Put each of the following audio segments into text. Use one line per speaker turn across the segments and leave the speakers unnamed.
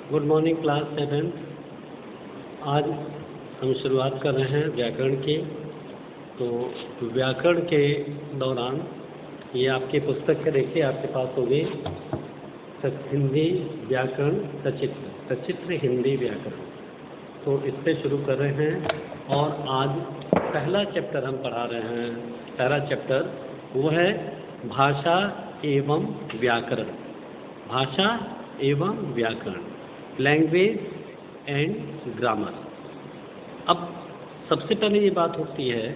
Good morning class 7। आज हम शुरुआत कर रहे हैं व्याकरण की। तो व्याकरण के दौरान ये आपकी पुस्तक के देखिए आपके पास होगी हिंदी व्याकरण सचित्र हिंदी व्याकरण। तो इससे शुरू कर रहे हैं और आज पहला चैप्टर हम पढ़ा रहे हैं। पहला चैप्टर वो है भाषा एवं व्याकरण। भाषा एवं व्याकरण, लैंग्वेज एंड ग्रामर। अब सबसे पहले ये बात होती है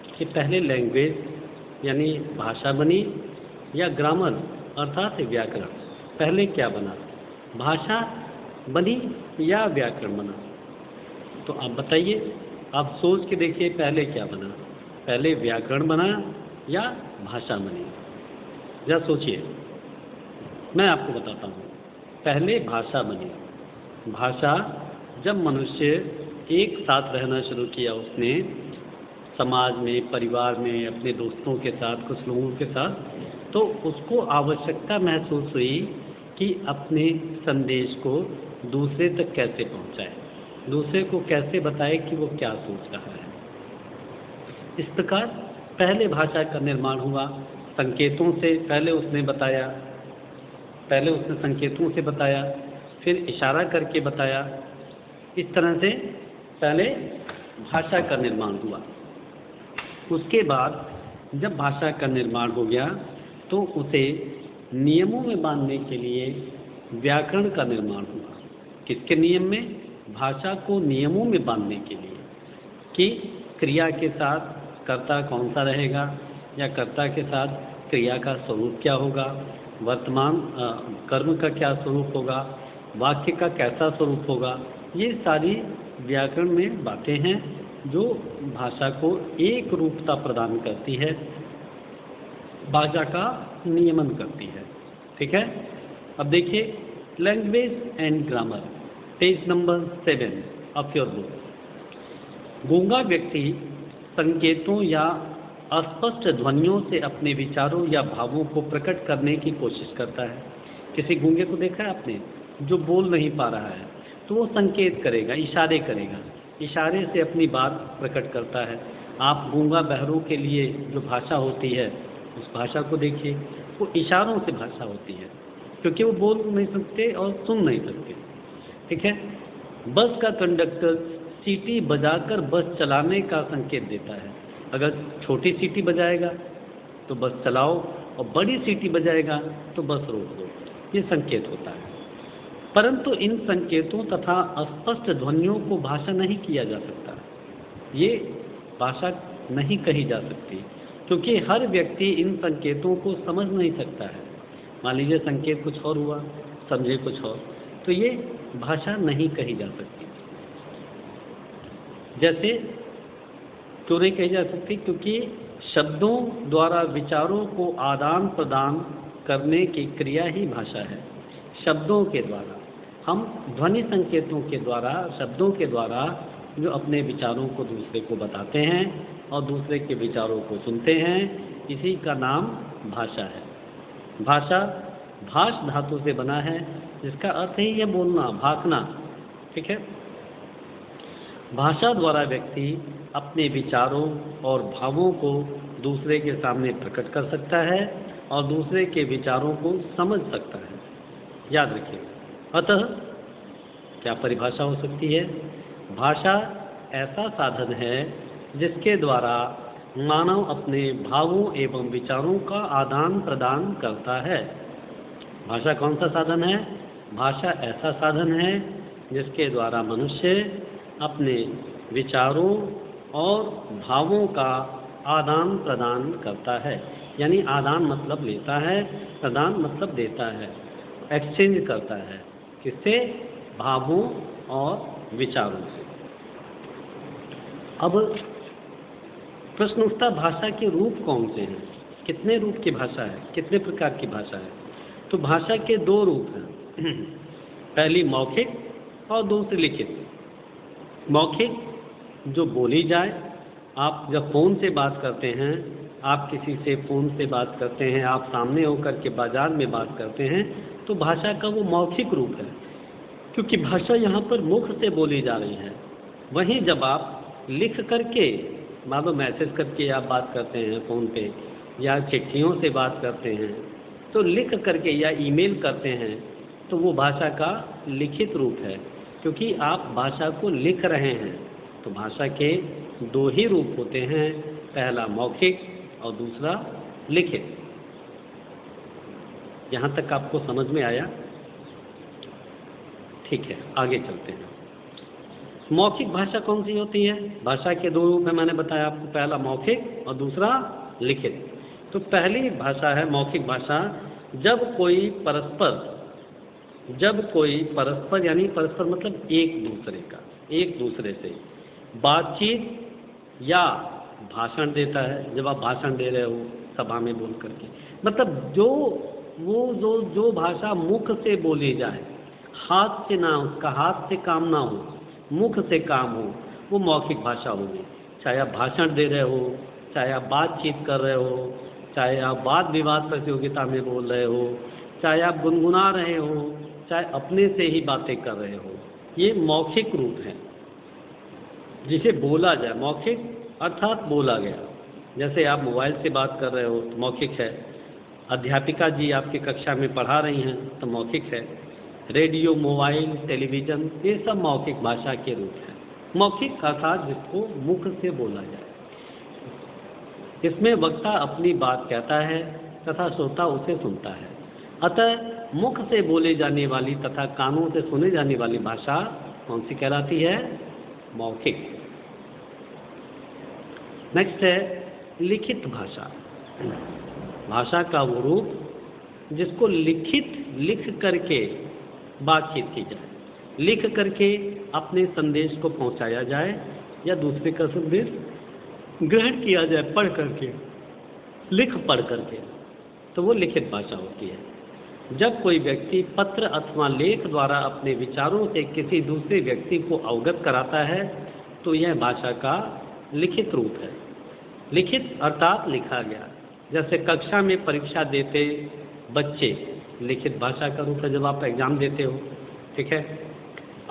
कि पहले लैंग्वेज यानी भाषा बनी या ग्रामर अर्थात व्याकरण, पहले क्या बना, भाषा बनी या व्याकरण बना? तो आप बताइए, आप सोच के देखिए पहले क्या बना, पहले व्याकरण बना या भाषा बनी? जरा सोचिए, मैं आपको बताता हूँ। पहले भाषा बनी। भाषा जब मनुष्य एक साथ रहना शुरू किया, उसने समाज में, परिवार में, अपने दोस्तों के साथ, कुछ लोगों के साथ, तो उसको आवश्यकता महसूस हुई कि अपने संदेश को दूसरे तक कैसे पहुंचाए, दूसरे को कैसे बताए कि वो क्या सोच रहा है। इस प्रकार पहले भाषा का निर्माण हुआ। संकेतों से पहले उसने बताया, पहले उसने संकेतों से बताया, फिर इशारा करके बताया। इस तरह से पहले भाषा का निर्माण हुआ। उसके बाद जब भाषा का निर्माण हो गया तो उसे नियमों में बांधने के लिए व्याकरण का निर्माण हुआ। किसके नियम में? भाषा को नियमों में बांधने के लिए कि क्रिया के साथ कर्ता कौन सा रहेगा या कर्ता के साथ क्रिया का स्वरूप क्या होगा, वर्तमान कर्म का क्या स्वरूप होगा, वाक्य का कैसा स्वरूप होगा। ये सारी व्याकरण में बातें हैं जो भाषा को एक रूपता प्रदान करती है, भाषा का नियमन करती है। ठीक है। अब देखिए language and grammar, page number 7 of your book. गूंगा व्यक्ति संकेतों या अस्पष्ट ध्वनियों से अपने विचारों या भावों को प्रकट करने की कोशिश करता है। किसी गूंगे को देखा है आपने जो बोल नहीं पा रहा है, तो वो संकेत करेगा, इशारे करेगा, इशारे से अपनी बात प्रकट करता है। आप गूंगा बहरों के लिए जो भाषा होती है उस भाषा को देखिए, वो इशारों से भाषा होती है, क्योंकि वो बोल नहीं सकते और सुन नहीं सकते। ठीक है। बस का कंडक्टर सीटी बजाकर बस चलाने का संकेत देता है। अगर छोटी सीटी बजाएगा तो बस चलाओ और बड़ी सीटी बजाएगा तो बस रोक दो, ये संकेत होता है। परंतु इन संकेतों तथा अस्पष्ट ध्वनियों को भाषा नहीं किया जा सकता, ये भाषा नहीं कही जा सकती, क्योंकि हर व्यक्ति इन संकेतों को समझ नहीं सकता है। मान लीजिए संकेत कुछ और हुआ, समझे कुछ और, तो ये भाषा नहीं कही जा सकती। जैसे क्यों नहीं कही जा सकती? क्योंकि शब्दों द्वारा विचारों को आदान प्रदान करने की क्रिया ही भाषा है। शब्दों के द्वारा हम ध्वनि संकेतों के द्वारा, शब्दों के द्वारा जो अपने विचारों को दूसरे को बताते हैं और दूसरे के विचारों को सुनते हैं, इसी का नाम भाषा है। भाषा भाष धातु से बना है, जिसका अर्थ ही है बोलना, भाषना। ठीक है। भाषा द्वारा व्यक्ति अपने विचारों और भावों को दूसरे के सामने प्रकट कर सकता है और दूसरे के विचारों को समझ सकता है। याद रखिए। अतः क्या परिभाषा हो सकती है? भाषा ऐसा साधन है जिसके द्वारा मानव अपने भावों एवं विचारों का आदान प्रदान करता है। भाषा कौन सा साधन है? भाषा ऐसा साधन है जिसके द्वारा मनुष्य अपने विचारों और भावों का आदान प्रदान करता है। यानी आदान मतलब लेता है, प्रदान मतलब देता है, एक्सचेंज करता है। किससे? भावों और विचारों से। अब प्रश्न उठता, भाषा के रूप कौन से हैं? कितने रूप की भाषा है, कितने प्रकार की भाषा है? तो भाषा के 2 रूप हैं, पहली मौखिक और दूसरी लिखित। मौखिक जो बोली जाए, आप जब फ़ोन से बात करते हैं, आप किसी से फ़ोन से बात करते हैं, आप सामने होकर के बाज़ार में बात करते हैं, तो भाषा का वो मौखिक रूप है। क्योंकि भाषा यहाँ पर मुख से बोली जा रही है। वहीं जब आप लिख करके, मान लो मैसेज करके आप बात करते हैं फ़ोन पे, या चिट्ठियों से बात करते हैं, तो लिख करके या ईमेल करते हैं, तो वो भाषा का लिखित रूप है, क्योंकि आप भाषा को लिख रहे हैं। तो भाषा के दो ही रूप होते हैं, पहला मौखिक और दूसरा लिखित। यहाँ तक आपको समझ में आया? ठीक है, आगे चलते हैं। मौखिक भाषा कौन सी होती है? भाषा के दो रूप है, मैंने बताया आपको, पहला मौखिक और दूसरा लिखित। तो पहली भाषा है मौखिक भाषा, जब कोई परस्पर यानी परस्पर मतलब एक दूसरे से बातचीत या भाषण देता है। जब आप भाषण दे रहे हो सभा में बोल करके, मतलब जो भाषा मुख से बोली जाए, हाथ से ना, उसका हाथ से काम ना हो, मुख से काम हो, वो मौखिक भाषा होगी। चाहे आप भाषण दे रहे हो, चाहे आप बातचीत कर रहे हो, चाहे आप वाद विवाद प्रतियोगिता में बोल रहे हो, चाहे आप गुनगुना रहे हो, चाहे अपने से ही बातें कर रहे हो, ये मौखिक रूप है जिसे बोला जाए। मौखिक अर्थात बोला गया। जैसे आप मोबाइल से बात कर रहे हो तो मौखिक है। अध्यापिका जी आपकी कक्षा में पढ़ा रही हैं तो मौखिक है। रेडियो, मोबाइल, टेलीविज़न, ये सब मौखिक भाषा के रूप हैं। मौखिक अर्थात जिसको मुख से बोला जाए। इसमें वक्ता अपनी बात कहता है तथा श्रोता उसे सुनता है। अतः मुख से बोले जाने वाली तथा कानों से सुने जाने वाली भाषा कौन सी कहलाती है? मौखिक। नेक्स्ट है लिखित भाषा। भाषा का वो रूप जिसको लिख करके बातचीत की जाए, लिख करके अपने संदेश को पहुंचाया जाए या दूसरे का संदेश ग्रहण किया जाए पढ़ करके, पढ़ करके, तो वो लिखित भाषा होती है। जब कोई व्यक्ति पत्र अथवा लेख द्वारा अपने विचारों से किसी दूसरे व्यक्ति को अवगत कराता है तो यह भाषा का लिखित रूप है। लिखित अर्थात लिखा गया। जैसे कक्षा में परीक्षा देते बच्चे, लिखित भाषा का रूप है। जब आप एग्ज़ाम देते हो, ठीक है,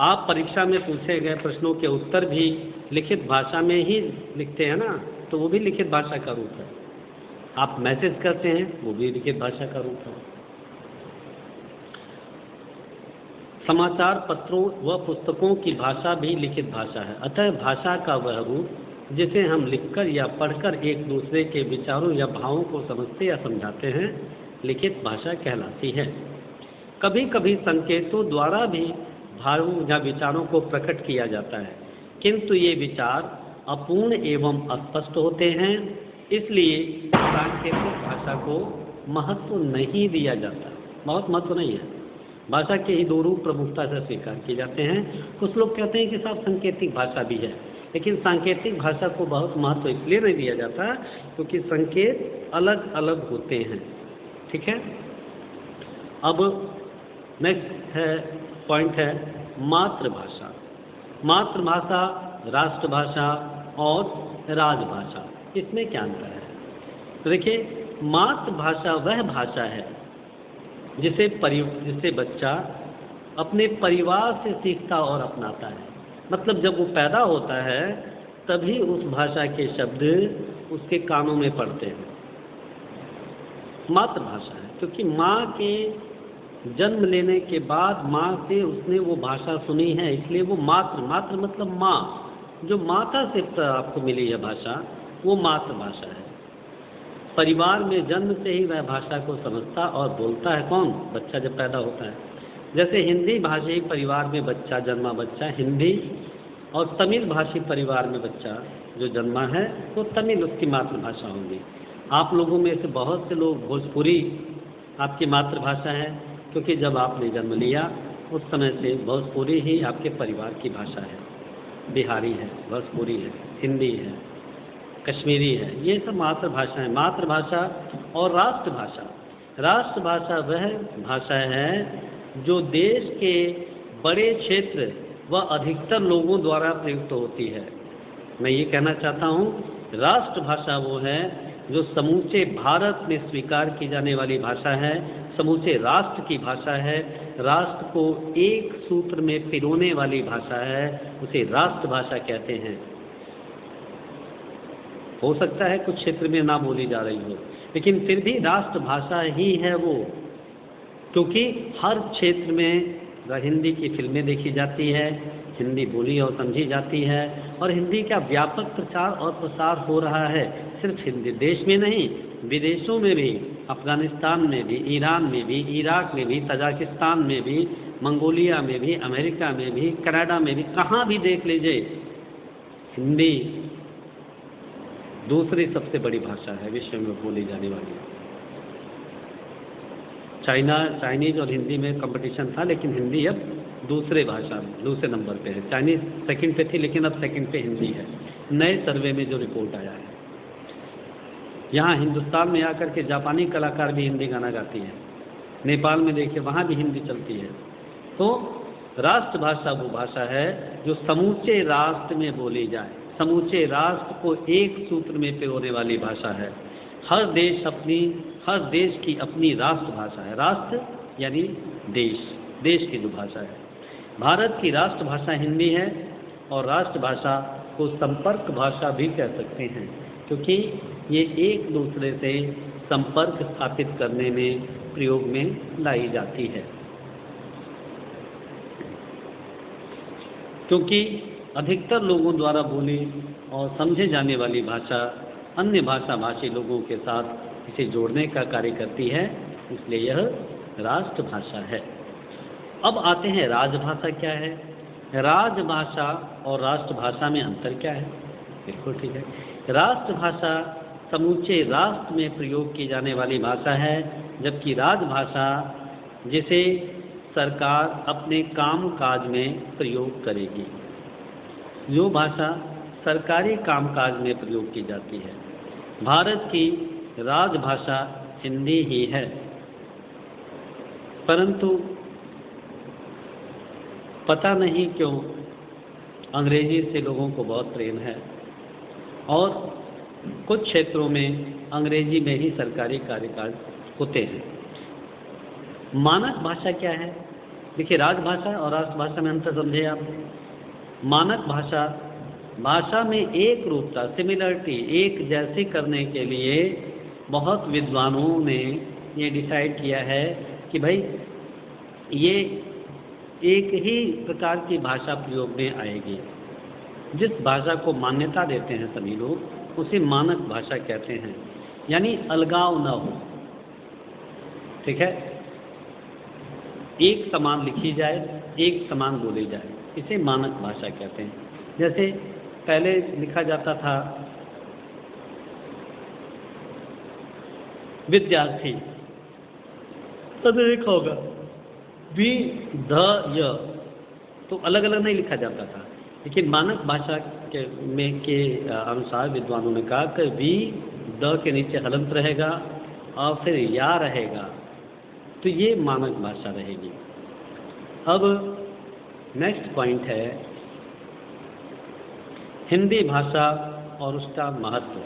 आप परीक्षा में पूछे गए प्रश्नों के उत्तर भी लिखित भाषा में ही लिखते हैं ना, तो वो भी लिखित भाषा का रूप है। आप मैसेज करते हैं, वो भी लिखित भाषा का रूप है। समाचार पत्रों व पुस्तकों की भाषा भी लिखित भाषा है। अतः भाषा का वह रूप जिसे हम लिखकर या पढ़कर एक दूसरे के विचारों या भावों को समझते या समझाते हैं, लिखित भाषा कहलाती है। कभी कभी संकेतों द्वारा भी भावों या विचारों को प्रकट किया जाता है, किंतु ये विचार अपूर्ण एवं अस्पष्ट होते हैं, इसलिए सांकेतिक भाषा को महत्व नहीं दिया जाता। बहुत महत्व नहीं है। भाषा के ही दो रूप प्रमुखता से स्वीकार किए जाते हैं। कुछ लोग कहते हैं कि साहब सांकेतिक भाषा भी है, लेकिन सांकेतिक भाषा को बहुत महत्व इसलिए नहीं दिया जाता क्योंकि संकेत अलग अलग होते हैं। ठीक है। अब नेक्स्ट है पॉइंट है मातृभाषा। मातृभाषा, राष्ट्रभाषा और राजभाषा, इसमें क्या अंतर है? तो देखिए, मातृभाषा वह भाषा है जिसे बच्चा अपने परिवार से सीखता और अपनाता है। मतलब जब वो पैदा होता है तभी उस भाषा के शब्द उसके कानों में पड़ते हैं। मातृभाषा है क्योंकि माँ के जन्म लेने के बाद माँ से उसने वो भाषा सुनी है, इसलिए वो मातृ मतलब माँ, जो माता से आपको मिली है भाषा, वो मातृभाषा है। परिवार में जन्म से ही वह भाषा को समझता और बोलता है कौन? बच्चा जब पैदा होता है। जैसे हिंदी भाषी परिवार में जन्मा बच्चा हिंदी, और तमिल भाषी परिवार में बच्चा जो जन्मा है वो तमिल उसकी मातृभाषा होगी। आप लोगों में से बहुत से लोग भोजपुरी आपकी मातृभाषा है, क्योंकि जब आपने जन्म लिया उस समय से भोजपुरी ही आपके परिवार की भाषा है। बिहारी है, भोजपुरी है, हिंदी है, कश्मीरी है, ये सब मातृभाषा है। मातृभाषा और राष्ट्रभाषा। राष्ट्रभाषा वह भाषा है जो देश के बड़े क्षेत्र व अधिकतर लोगों द्वारा प्रयुक्त होती है। मैं ये कहना चाहता हूँ, राष्ट्रभाषा वो है जो समूचे भारत में स्वीकार की जाने वाली भाषा है, समूचे राष्ट्र की भाषा है, राष्ट्र को एक सूत्र में पिरोने वाली भाषा है, उसे राष्ट्रभाषा कहते हैं। हो सकता है कुछ क्षेत्र में ना बोली जा रही हो, लेकिन फिर भी राष्ट्रभाषा ही है वो, क्योंकि हर क्षेत्र में हिंदी की फिल्में देखी जाती है, हिंदी बोली और समझी जाती है, और हिंदी का व्यापक प्रचार और प्रसार हो रहा है। सिर्फ हिंदी देश में नहीं, विदेशों में भी, अफगानिस्तान में भी, ईरान में भी, इराक में भी, तजाकिस्तान में भी, मंगोलिया में भी, अमेरिका में भी, कनाडा में भी, कहाँ भी देख लीजिए, हिंदी दूसरी सबसे बड़ी भाषा है विश्व में बोली जाने वाली। चाइनीज और हिंदी में कंपटीशन था, लेकिन हिंदी अब दूसरे नंबर पे है। चाइनीज सेकंड पे थी, लेकिन अब सेकंड पे हिंदी है, नए सर्वे में जो रिपोर्ट आया है। यहाँ हिंदुस्तान में आकर के जापानी कलाकार भी हिंदी गाना गाती हैं, नेपाल में देखिए वहाँ भी हिंदी चलती है। तो राष्ट्रभाषा वो भाषा है जो समूचे राष्ट्र में बोली जाए, समूचे राष्ट्र को एक सूत्र में पिरोने वाली भाषा है। हर देश की अपनी राष्ट्रभाषा है। राष्ट्र यानी देश की जो भाषा है। भारत की राष्ट्रभाषा हिंदी है, और राष्ट्रभाषा को संपर्क भाषा भी कह सकते हैं, क्योंकि ये एक दूसरे से संपर्क स्थापित करने में प्रयोग में लाई जाती है। क्योंकि अधिकतर लोगों द्वारा बोली और समझे जाने वाली भाषा अन्य भाषी लोगों के साथ इसे जोड़ने का कार्य करती है, इसलिए यह राष्ट्रभाषा है। अब आते हैं राजभाषा क्या है। राजभाषा और राष्ट्रभाषा में अंतर क्या है? बिल्कुल ठीक है। राष्ट्रभाषा समूचे राष्ट्र में प्रयोग की जाने वाली भाषा है, जबकि राजभाषा जिसे सरकार अपने काम काज में प्रयोग करेगी। जो भाषा सरकारी कामकाज में प्रयोग की जाती है। भारत की राजभाषा हिंदी ही है, परंतु पता नहीं क्यों अंग्रेजी से लोगों को बहुत प्रेम है, और कुछ क्षेत्रों में अंग्रेजी में ही सरकारी कार्यकाज होते हैं। मानक भाषा क्या है? देखिए, राजभाषा और राष्ट्रभाषा में अंतर समझे आप। मानक भाषा में एक रूपता, सिमिलरिटी, एक जैसे करने के लिए बहुत विद्वानों ने ये डिसाइड किया है कि भाई ये एक ही प्रकार की भाषा प्रयोग में आएगी। जिस भाषा को मान्यता देते हैं सभी लोग, उसे मानक भाषा कहते हैं, यानी अलगाव न हो। ठीक है, एक समान लिखी जाए, एक समान बोली जाए, इसे मानक भाषा कहते हैं। जैसे पहले लिखा जाता था विद्यार्थी, तब लिखा होगा वि ध य, तो अलग अलग नहीं लिखा जाता था। लेकिन मानक भाषा के अनुसार विद्वानों ने कहा कि वि द के नीचे हलंत रहेगा और फिर या रहेगा, तो ये मानक भाषा रहेगी। अब नेक्स्ट पॉइंट है हिंदी भाषा और उसका महत्व।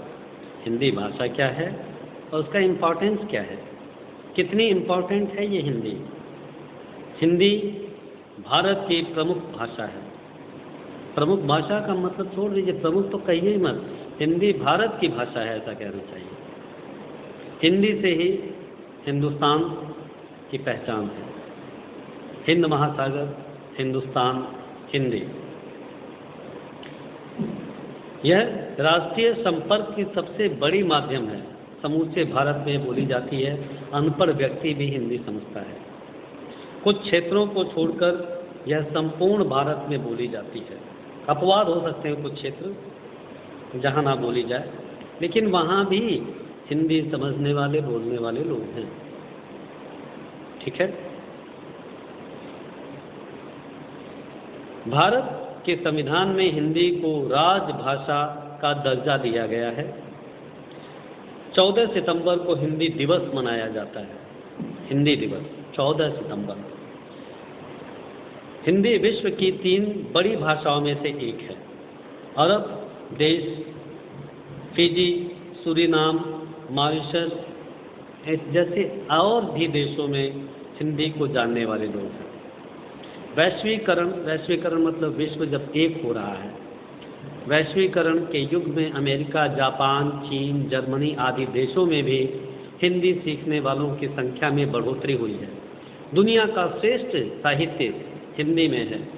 हिंदी भाषा क्या है और उसका इम्पोर्टेंस क्या है, कितनी इम्पोर्टेंट है ये हिंदी। हिंदी भारत की प्रमुख भाषा है। प्रमुख भाषा का मतलब छोड़ दीजिए, प्रमुख तो कहिए ही मत, हिंदी भारत की भाषा है ऐसा कहना चाहिए। हिंदी से ही हिंदुस्तान की पहचान है। हिंद महासागर, हिंदुस्तान, हिंदी। यह राष्ट्रीय संपर्क की सबसे बड़ी माध्यम है। समूचे भारत में बोली जाती है। अनपढ़ व्यक्ति भी हिंदी समझता है। कुछ क्षेत्रों को छोड़कर यह संपूर्ण भारत में बोली जाती है। अपवाद हो सकते हैं कुछ क्षेत्र जहाँ ना बोली जाए, लेकिन वहाँ भी हिंदी समझने वाले, बोलने वाले लोग हैं। ठीक है। भारत के संविधान में हिंदी को राजभाषा का दर्जा दिया गया है। 14 सितंबर को हिंदी दिवस मनाया जाता है। हिंदी दिवस 14 सितंबर। हिंदी विश्व की 3 बड़ी भाषाओं में से एक है। अरब देश, फिजी, सूरीनाम, मॉरिशस जैसे और भी देशों में हिंदी को जानने वाले लोग हैं। वैश्वीकरण मतलब विश्व जब एक हो रहा है। वैश्वीकरण के युग में अमेरिका, जापान, चीन, जर्मनी आदि देशों में भी हिंदी सीखने वालों की संख्या में बढ़ोतरी हुई है। दुनिया का श्रेष्ठ साहित्य हिंदी में है।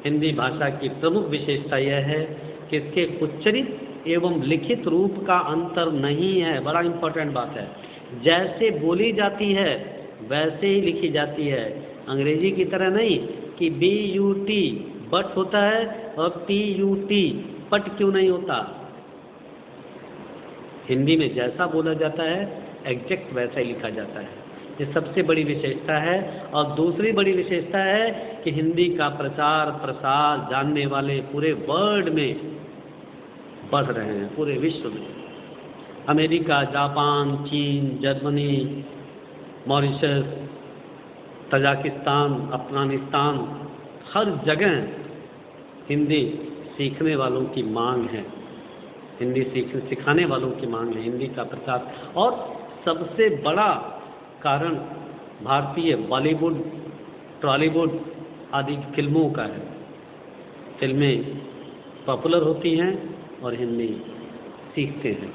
हिंदी भाषा की प्रमुख विशेषता यह है कि इसके उच्चरित एवं लिखित रूप का अंतर नहीं है। बड़ा इम्पोर्टेंट बात है। जैसे बोली जाती है वैसे ही लिखी जाती है। अंग्रेजी की तरह नहीं कि BUT बट होता है और TUT पट क्यों नहीं होता। हिंदी में जैसा बोला जाता है एग्जैक्ट वैसा ही लिखा जाता है। ये सबसे बड़ी विशेषता है। और दूसरी बड़ी विशेषता है कि हिंदी का प्रचार प्रसार जानने वाले पूरे वर्ल्ड में बढ़ रहे हैं, पूरे विश्व में। अमेरिका, जापान, चीन, जर्मनी, मॉरिशस, तजाकिस्तान, अफगानिस्तान, हर जगह हिंदी सीखने वालों की मांग है। हिंदी सिखाने वालों की मांग है। हिंदी का प्रचार और सबसे बड़ा कारण भारतीय बॉलीवुड, टॉलीवुड आदि फिल्मों का है। फिल्में पॉपुलर होती हैं और हिंदी सीखते हैं।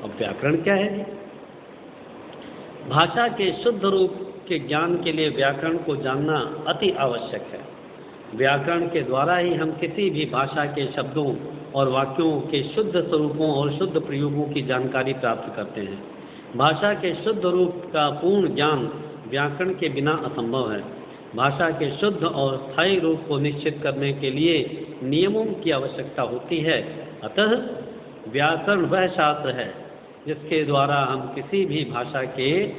अब व्याकरण क्या है? भाषा के शुद्ध रूप के ज्ञान के लिए व्याकरण को जानना अति आवश्यक है। व्याकरण के द्वारा ही हम किसी भी भाषा के शब्दों और वाक्यों के शुद्ध स्वरूपों और शुद्ध प्रयोगों की जानकारी प्राप्त करते हैं। भाषा के शुद्ध रूप का पूर्ण ज्ञान व्याकरण के बिना असंभव है। भाषा के शुद्ध और स्थायी रूप को निश्चित करने के लिए नियमों की आवश्यकता होती है। अतः व्याकरण वह शास्त्र है जिसके द्वारा हम किसी भी भाषा के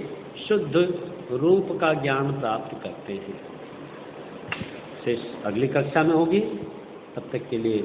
शुद्ध रूप का ज्ञान प्राप्त करते हैं। शेष अगली कक्षा में होगी। तब तक के लिए